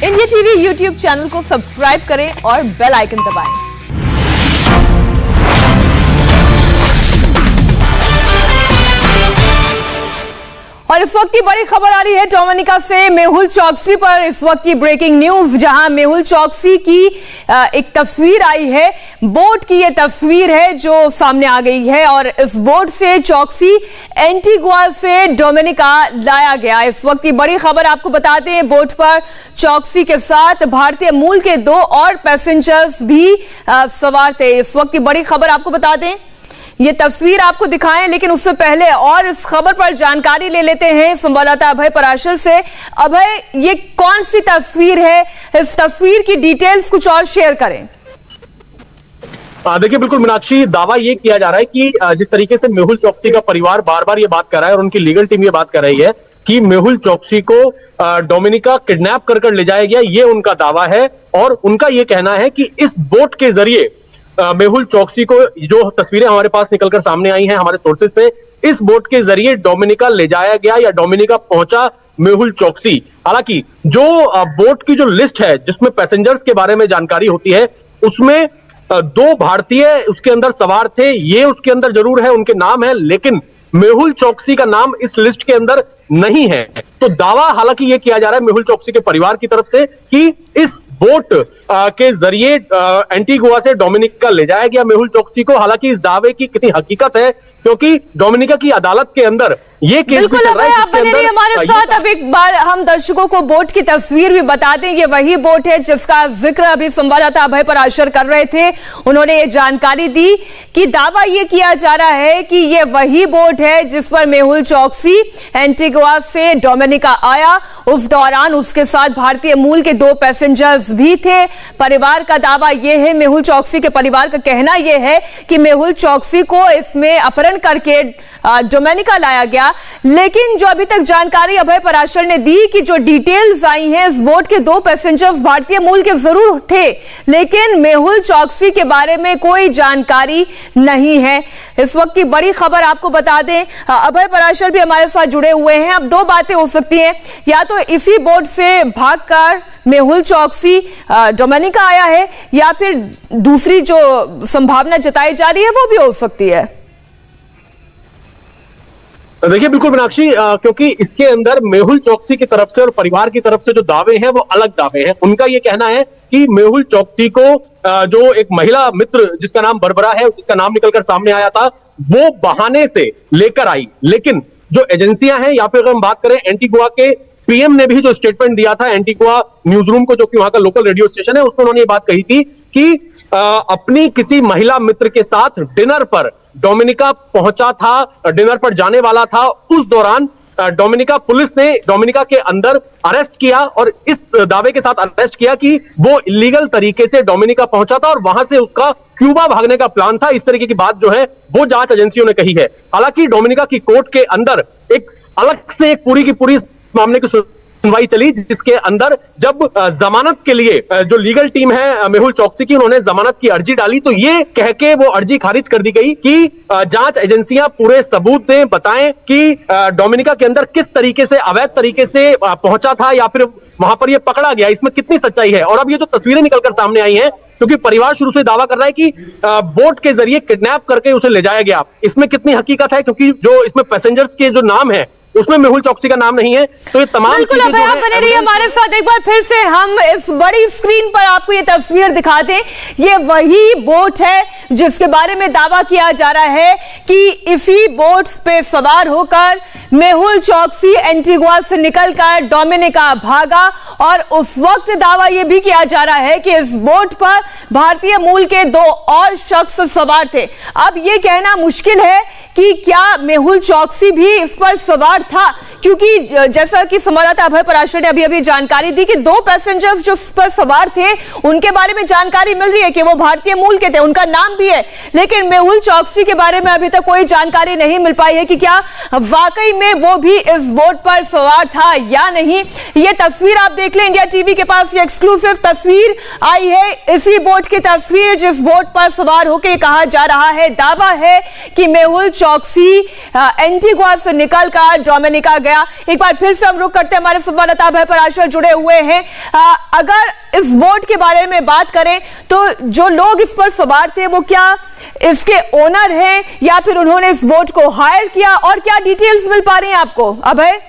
India TV YouTube channel को subscribe करें और बेल आइकन दबाएं। और इस वक्त की बड़ी खबर आ रही है डोमिनिका से मेहुल चौकसी पर। इस वक्त की ब्रेकिंग न्यूज, जहां मेहुल चौकसी की एक तस्वीर आई है, बोट की ये तस्वीर है जो सामने आ गई है और इस बोट से चौकसी एंटीगुआ से डोमिनिका लाया गया। इस वक्त की बड़ी खबर आपको बताते हैं, बोट पर चौकसी के साथ भारतीय मूल के 2 और पैसेंजर्स भी सवार थे। इस वक्त की बड़ी खबर आपको बता दें, ये तस्वीर आपको दिखाएं, लेकिन उससे पहले और इस खबर पर जानकारी ले लेते हैं संवाददाता अभय पराशर से। अभय, ये कौन सी तस्वीर है? इस तस्वीर की डिटेल्स कुछ और शेयर करें। देखिए, बिल्कुल मीनाक्षी, दावा ये किया जा रहा है कि जिस तरीके से मेहुल चौकसी का परिवार बार बार ये बात कर रहा है और उनकी लीगल टीम ये बात कर रही है कि मेहुल चौकसी को डोमिनिका किडनैप कर ले जाया गया, ये उनका दावा है। और उनका ये कहना है कि इस बोट के जरिए मेहुल चौकसी को, जो तस्वीरें हमारे पास निकलकर सामने आई हैं हमारे सोर्सेज से, इस बोट के जरिए डोमिनिका ले जाया गया या डोमिनिका पहुंचा मेहुल चौकसी। हालांकि जो बोट की जो लिस्ट है जिसमें पैसेंजर्स के बारे में जानकारी होती है, उसमें 2 भारतीय उसके अंदर सवार थे, ये उसके अंदर जरूर है, उनके नाम है, लेकिन मेहुल चौकसी का नाम इस लिस्ट के अंदर नहीं है। तो दावा हालांकि यह किया जा रहा है मेहुल चौकसी के परिवार की तरफ से कि इस बोट के जरिए एंटीगुआ से डोमिनिका ले जाया गया मेहुल चौकसी को। हालांकि इस दावे की कितनी हकीकत है, क्योंकि डोमिनिका की अदालत के अंदर ये केस बिल्कुल आप बने रहिए हमारे साथ। अब एक बार हम दर्शकों को बोट की तस्वीर भी बता दें। ये वही बोट है जिसका जिक्र अभी संवाददाता अभय पराशर कर रहे थे। उन्होंने ये जानकारी दी कि दावा ये किया जा रहा है कि ये वही बोट है जिस पर मेहुल चौकसी एंटीगुआ से डोमिनिका आया। उस दौरान उसके साथ भारतीय मूल के 2 पैसेंजर्स भी थे। परिवार का दावा यह है, मेहुल चौकसी के परिवार का कहना यह है कि मेहुल चौकसी को इसमें अपहरण करके डोमिनिका लाया गया। लेकिन जो अभी तक जानकारी अभय पराशर ने दी कि जो डिटेल्स आई हैं, इस बोट के 2 पैसेंजर्स भारतीय मूल के जरूर थे, लेकिन मेहुल चौकसी के बारे में कोई जानकारी नहीं है। इस वक्त की बड़ी खबर आपको बता दें, अभय पराशर भी हमारे साथ जुड़े हुए हैं। अब 2 बातें हो सकती हैं, या तो इसी बोट से भागकर मेहुल चौकसी डोमिनिका आया है, या फिर दूसरी जो संभावना जताई जा रही है वो भी हो सकती है। देखिए, बिल्कुल मीनाक्षी, क्योंकि इसके अंदर मेहुल चौकसी की तरफ से और परिवार की तरफ से जो दावे हैं वो अलग दावे हैं। उनका ये कहना है कि मेहुल चौकसी को जो एक महिला मित्र जिसका नाम बरबरा है, जिसका नाम निकलकर सामने आया था, वो बहाने से लेकर आई। लेकिन जो एजेंसियां हैं, या फिर अगर हम बात करें एंटीगुआ के पीएम ने भी जो स्टेटमेंट दिया था एंटीगुआ न्यूज रूम को, जो कि वहां का लोकल रेडियो स्टेशन है, उसमें उन्होंने ये बात कही थी कि अपनी किसी महिला मित्र के साथ डिनर पर डोमिनिका पहुंचा था, डिनर पर जाने वाला था। उस दौरान डोमिनिका, पुलिस ने डोमिनिका के अंदर अरेस्ट किया और इस दावे के साथ अरेस्ट किया कि वो इलीगल तरीके से डोमिनिका पहुंचा था और वहां से उसका क्यूबा भागने का प्लान था। इस तरीके की बात जो है वो जांच एजेंसियों ने कही है। हालांकि डोमिनिका की कोर्ट के अंदर एक अलग से एक पूरी की पूरी मामले की सुनवाई चली, जिसके अंदर जब जमानत के लिए जो लीगल टीम है मेहुल चौकसी की, उन्होंने जमानत की अर्जी डाली, तो ये कह के वो अर्जी खारिज कर दी गई कि जांच एजेंसियां पूरे सबूत दें, बताएं कि डोमिनिका के अंदर किस तरीके से अवैध तरीके से पहुंचा था या फिर वहां पर ये पकड़ा गया, इसमें कितनी सच्चाई है। और अब ये जो तस्वीरें निकलकर सामने आई हैं, क्योंकि परिवार शुरू से दावा कर रहा है कि बोट के जरिए किडनैप करके उसे ले जाया गया, इसमें कितनी हकीकत है, क्योंकि जो इसमें पैसेंजर्स के जो नाम है उसमें मेहुल चौकसी का नाम नहीं है। तो ये तमाम बिल्कुल अभय, आप बने रहिए हमारे साथ। एक बार फिर से हम इस बड़ी स्क्रीन पर आपको ये तस्वीर दिखा दें। ये वही बोट है जिसके बारे में दावा किया जा रहा है कि इसी बोट पे सवार होकर मेहुल चौकसी एंटीगुआ से निकलकर डोमिनिका भागा। और उस वक्त दावा यह भी किया जा रहा है कि इस बोट पर भारतीय मूल के 2 और शख्स सवार थे। अब यह कहना मुश्किल है कि क्या मेहुल चौकसी भी इस पर सवार था, क्योंकि जैसा कि संवाददाता अभय पराशर ने अभी जानकारी दी कि 2 पैसेंजर्स जो पर सवार थे उनके बारे में जानकारी मिल रही है कि वो भारतीय मूल के थे, उनका नाम भी है, लेकिन मेहुल चौकसी के बारे में अभी तक कोई जानकारी नहीं मिल पाई है कि क्या वाकई में वो भी इस बोट पर सवार था या नहीं। ये तस्वीर आप देख लें, इंडिया टीवी के पास ये एक्सक्लूसिव तस्वीर आई है, इसी बोट की तस्वीर जिस बोट पर सवार होकर कहा जा रहा है, दावा है कि मेहुल चौकसी एंटीगुआ से निकलकर डोमिनिका गया। एक बार फिर से हम रुक करते हैं, हमारे संवाददाता अभय पराशर जुड़े हुए हैं। अगर इस बोट के बारे में बात करें तो जो लोग इस पर सवार थे वो क्या इसके ओनर हैं या फिर उन्होंने इस बोट को हायर किया, और क्या डिटेल्स मिल पा रही हैं आपको अभय?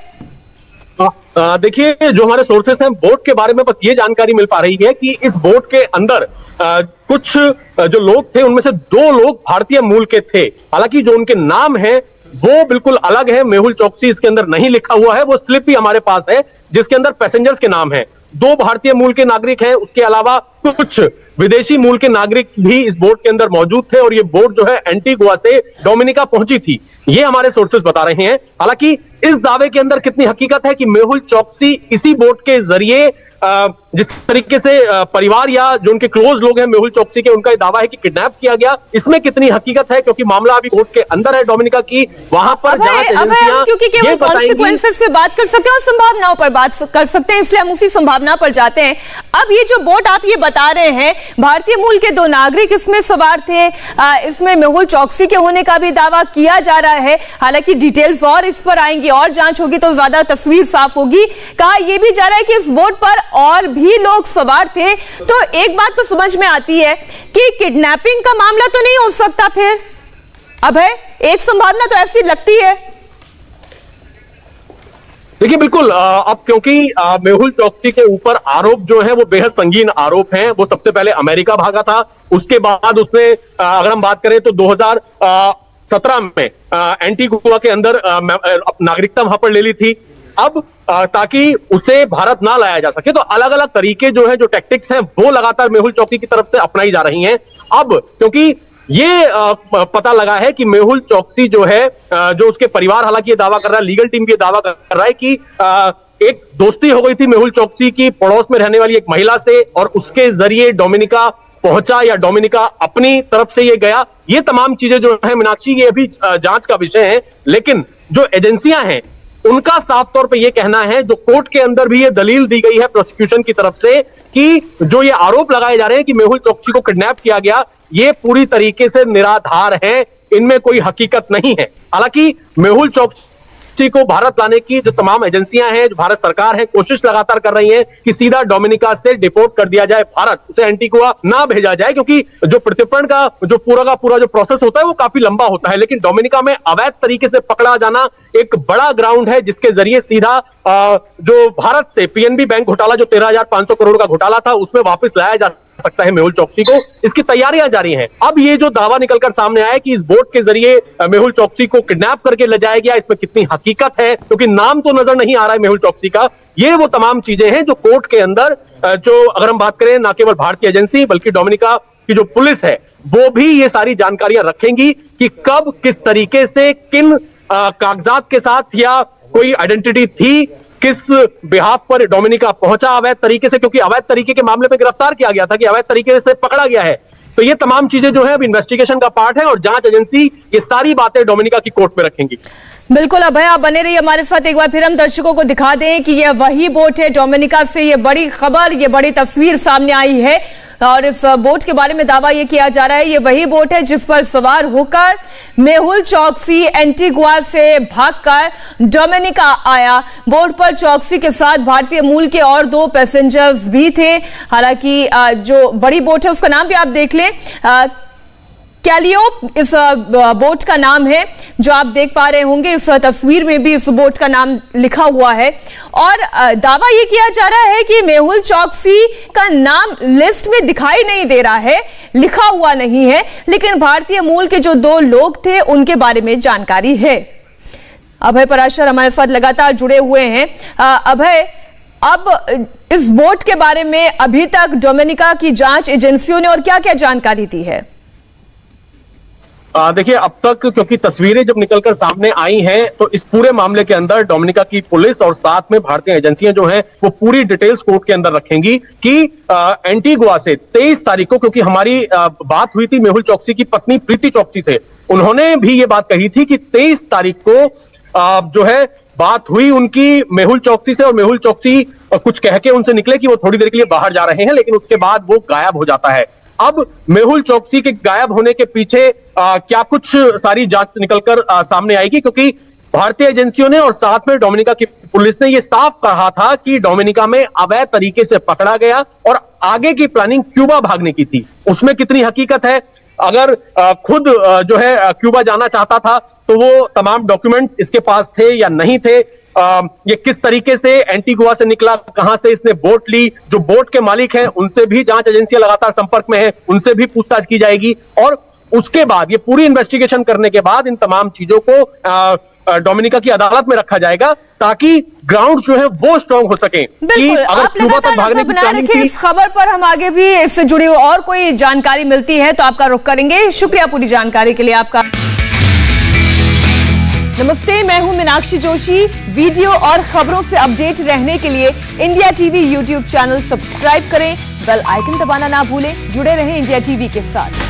देखिए, जो हमारे सोर्सेस हैं बोट के बारे में बस ये जानकारी मिल पा रही है कि इस बोट के अंदर कुछ जो लोग थे उनमें से 2 लोग भारतीय मूल के थे। हालांकि जो उनके नाम हैं वो बिल्कुल अलग है। मेहुल चौकसी इसके अंदर नहीं लिखा हुआ है, वो स्लिप भी हमारे पास है जिसके अंदर पैसेंजर्स के नाम है। 2 भारतीय मूल के नागरिक हैं, उसके अलावा कुछ विदेशी मूल के नागरिक भी इस बोट के अंदर मौजूद थे और ये बोट जो है एंटीगुआ से डोमिनिका पहुंची थी, ये हमारे सोर्सेस बता रहे हैं। हालांकि इस दावे के अंदर कितनी हकीकत है कि मेहुल चौकसी इसी बोट के जरिए जिस तरीके से परिवार या जो उनके क्लोज लोग हैं मेहुल चौकसी के, उनका ये दावा है कि किडनैप किया गया, इसमें कितनी हकीकत है क्योंकि मामला अभी कोर्ट के अंदर है डोमिनिका की। वहां पर जांच एजेंसियां क्योंकि केवल कॉन्सिक्वेंसेस पे बात कर सकते हैं और संभावनाओं पर बात कर सकते हैं, इसलिए हम उसी संभावना पर जाते हैं। अब ये जो बोट आप ये बता रहे हैं, भारतीय मूल के 2 नागरिक इसमें सवार थे, इसमें मेहुल चौकसी के होने का भी दावा किया जा रहा है। हालांकि डिटेल्स और इस पर आएंगी और जांच होगी तो ज्यादा तस्वीर साफ होगी। कहा यह भी जा रहा है कि इस बोट पर और भी लोग सवार थे, तो एक बात तो समझ में आती है कि किडनैपिंग का मामला तो नहीं हो सकता फिर अभय? एक संभावना तो ऐसी लगती है। देखिए बिल्कुल, अब क्योंकि मेहुल चौकसी के ऊपर आरोप जो है वो बेहद संगीन आरोप हैं। वो सबसे पहले अमेरिका भागा था, उसके बाद उसने अगर हम बात करें तो 2017 में एंटीगुआ के अंदर नागरिकता वहां पर ले ली थी। अब ताकि उसे भारत ना लाया जा सके तो अलग अलग तरीके जो है, जो टैक्टिक्स हैं वो लगातार मेहुल चौकसी की तरफ से अपनाई जा रही हैं। अब क्योंकि ये पता लगा है कि मेहुल चौकसी जो है, जो उसके परिवार हालांकि ये दावा कर रहा है, लीगल टीम ये दावा कर रहा है कि एक दोस्ती हो गई थी मेहुल चौकसी की पड़ोस में रहने वाली एक महिला से और उसके जरिए डोमिनिका पहुंचा या डोमिनिका अपनी तरफ से ये गया। ये तमाम चीजें जो है मीनाक्षी, ये अभी जांच का विषय है, लेकिन जो एजेंसियां हैं उनका साफ तौर पे ये कहना है, जो कोर्ट के अंदर भी ये दलील दी गई है प्रोसिक्यूशन की तरफ से, कि जो ये आरोप लगाए जा रहे हैं कि मेहुल चौकसी को किडनैप किया गया, ये पूरी तरीके से निराधार है, इनमें कोई हकीकत नहीं है। हालांकि मेहुल चौकसी को भारत लाने की जो तमाम एजेंसियां हैं, जो भारत सरकार है, कोशिश लगातार कर रही है कि सीधा डोमिनिका से डिपोर्ट कर दिया जाए भारत, उसे एंटीगुआ ना भेजा जाए, क्योंकि जो प्रत्यर्पण का जो पूरा जो प्रोसेस होता है वो काफी लंबा होता है। लेकिन डोमिनिका में अवैध तरीके से पकड़ा जाना एक बड़ा ग्राउंड है जिसके जरिए सीधा जो भारत से पीएनबी बैंक घोटाला, जो 13,500 करोड़ का घोटाला था, उसमें वापस लाया जा सकता है मेहुल चौकसी को। इसकी तैयारियां जारी हैं। अब ये जो दावा निकलकर सामने आया कि इस बोट के जरिए मेहुल चौकसी को किडनैप करके ले जाया गया, इसमें कितनी हकीकत है, क्योंकि नाम तो नजर नहीं आ रहा है मेहुल चौकसी का। ये वो तमाम चीजें हैं जो कोर्ट के अंदर, जो अगर हम बात करें ना केवल भारतीय एजेंसी बल्कि डोमिनिका की जो पुलिस है वो भी ये सारी जानकारियां रखेंगी कि कब किस तरीके से किन कागजात के साथ या कोई आइडेंटिटी थी, किस बिहाफ पर डोमिनिका पहुंचा अवैध तरीके से, क्योंकि अवैध तरीके के मामले में गिरफ्तार किया गया था कि अवैध तरीके से पकड़ा गया है। तो ये तमाम चीजें जो है अब इन्वेस्टिगेशन का पार्ट है और जांच एजेंसी ये सारी बातें डोमिनिका की कोर्ट में रखेंगी। बिल्कुल अभय, आप बने रहिए हमारे साथ। एक बार फिर हम दर्शकों को दिखा दें कि यह वही बोट है डोमिनिका से, ये बड़ी खबर, ये बड़ी तस्वीर सामने आई है और इस बोट के बारे में दावा यह किया जा रहा है ये वही बोट है जिस पर सवार होकर मेहुल चौकसी एंटीगुआ से भागकर डोमिनिका आया। बोट पर चौकसी के साथ भारतीय मूल के और 2 पैसेंजर्स भी थे। हालांकि जो बड़ी बोट है उसका नाम भी आप देख लें, कैलियोप इस बोट का नाम है, जो आप देख पा रहे होंगे इस तस्वीर में भी इस बोट का नाम लिखा हुआ है। और दावा यह किया जा रहा है कि मेहुल चौकसी का नाम लिस्ट में दिखाई नहीं दे रहा है, लिखा हुआ नहीं है, लेकिन भारतीय मूल के जो 2 लोग थे उनके बारे में जानकारी है। अभय पराशर हमारे साथ लगातार जुड़े हुए हैं। अभय, अब इस बोट के बारे में अभी तक डोमिनिका की जांच एजेंसियों ने और क्या क्या जानकारी दी है? देखिए, अब तक क्योंकि तस्वीरें जब निकलकर सामने आई हैं तो इस पूरे मामले के अंदर डोमिनिका की पुलिस और साथ में भारतीय एजेंसियां जो हैं वो पूरी डिटेल्स कोर्ट के अंदर रखेंगी कि एंटीगुआ से 23 तारीख को, क्योंकि हमारी बात हुई थी मेहुल चौकसी की पत्नी प्रीति चौकसी से, उन्होंने भी ये बात कही थी कि 23 तारीख को जो है बात हुई उनकी मेहुल चौकसी से और मेहुल चौकसी कुछ कह के उनसे निकले कि वो थोड़ी देर के लिए बाहर जा रहे हैं, लेकिन उसके बाद वो गायब हो जाता है। अब मेहुल चौकसी के गायब होने के पीछे क्या कुछ सारी जांच निकलकर सामने आएगी, क्योंकि भारतीय एजेंसियों ने और साथ में डोमिनिका की पुलिस ने यह साफ कहा था कि डोमिनिका में अवैध तरीके से पकड़ा गया और आगे की प्लानिंग क्यूबा भागने की थी। उसमें कितनी हकीकत है, अगर खुद जो है क्यूबा जाना चाहता था तो वो तमाम डॉक्यूमेंट्स इसके पास थे या नहीं थे, ये किस तरीके से एंटीगुआ से निकला, कहां से इसने बोट ली, जो बोट के मालिक हैं उनसे भी जांच एजेंसियां लगातार संपर्क में है, उनसे भी पूछताछ की जाएगी और उसके बाद ये पूरी इन्वेस्टिगेशन करने के बाद इन तमाम चीजों को डोमिनिका की अदालत में रखा जाएगा ताकि ग्राउंड जो है वो स्ट्रांग हो सके। बिल्कुल, आप लगातार नजर बनाए रखिए इस खबर पर, हम आगे भी इससे जुड़ी हुई और कोई जानकारी मिलती है तो आपका रुख करेंगे। शुक्रिया पूरी जानकारी के लिए आपका। नमस्ते, मैं हूं मीनाक्षी जोशी। वीडियो और खबरों से अपडेट रहने के लिए India TV YouTube channel subscribe करें, बेल आइकन दबाना ना भूलें। जुड़े रहें इंडिया टीवी के साथ।